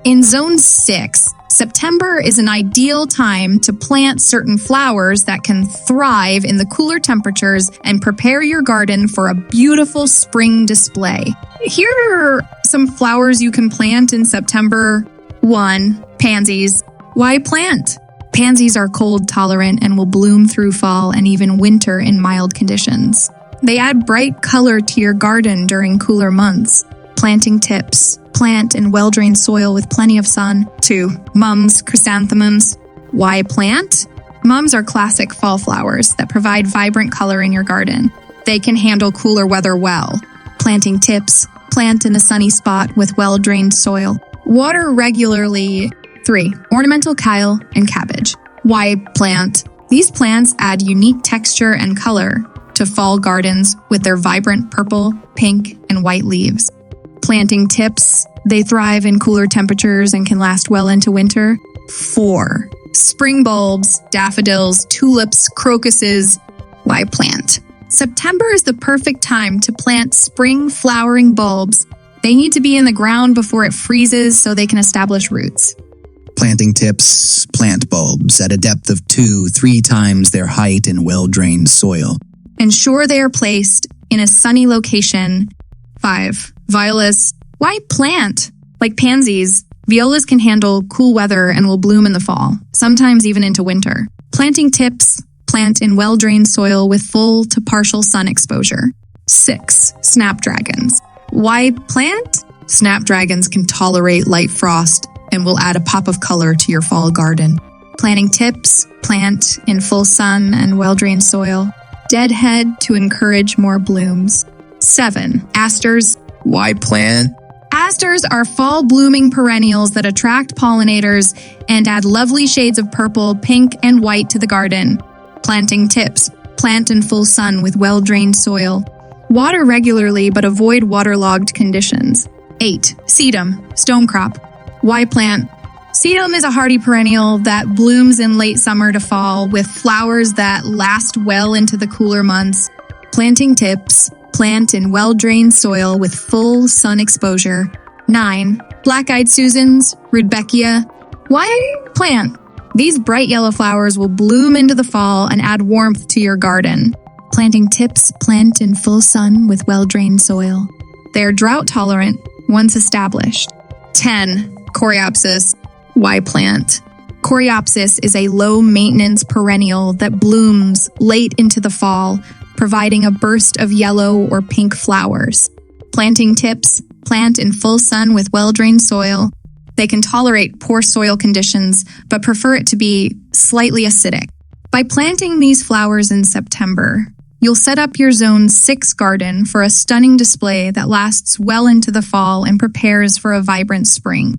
In Zone 6, September is an ideal time to plant certain flowers that can thrive in the cooler temperatures and prepare your garden for a beautiful spring display. Here are some flowers you can plant in September. 1. Pansies. Why plant? Pansies are cold tolerant and will bloom through fall and even winter in mild conditions. They add bright color to your garden during cooler months. Planting tips. Plant in well-drained soil with plenty of sun. 2. Mums, chrysanthemums. Why plant? Mums are classic fall flowers that provide vibrant color in your garden. They can handle cooler weather well. Planting tips. Plant in a sunny spot with well-drained soil. Water regularly. 3. Ornamental kale and cabbage. Why plant? These plants add unique texture and color to fall gardens with their vibrant purple, pink, and white leaves. Planting tips. They thrive in cooler temperatures and can last well into winter. 4. Spring bulbs, daffodils, tulips, crocuses. Why plant? September is the perfect time to plant spring flowering bulbs. They need to be in the ground before it freezes so they can establish roots. Planting tips. Plant bulbs at a depth of 2-3 times their height in well-drained soil. Ensure they are placed in a sunny location. 5. Violas. Why plant? Like pansies, violas can handle cool weather and will bloom in the fall, sometimes even into winter. Planting tips. Plant in well-drained soil with full to partial sun exposure. 6. Snapdragons. Why plant? Snapdragons can tolerate light frost and will add a pop of color to your fall garden. Planting tips. Plant in full sun and well-drained soil. Deadhead to encourage more blooms. 7. Asters. Why plant? Asters are fall-blooming perennials that attract pollinators and add lovely shades of purple, pink, and white to the garden. Planting tips. Plant in full sun with well-drained soil. Water regularly, but avoid waterlogged conditions. 8. Sedum, stonecrop. Why plant? Sedum is a hardy perennial that blooms in late summer to fall with flowers that last well into the cooler months. Planting tips. Plant in well-drained soil with full sun exposure. 9. Black-eyed Susans, Rudbeckia. Why plant? These bright yellow flowers will bloom into the fall and add warmth to your garden. Planting tips. Plant in full sun with well-drained soil. They are drought-tolerant once established. 10. Coreopsis. Why plant? Coreopsis is a low-maintenance perennial that blooms late into the fall, providing a burst of yellow or pink flowers. Planting tips. Plant in full sun with well-drained soil. They can tolerate poor soil conditions, but prefer it to be slightly acidic. By planting these flowers in September, you'll set up your Zone 6 garden for a stunning display that lasts well into the fall and prepares for a vibrant spring.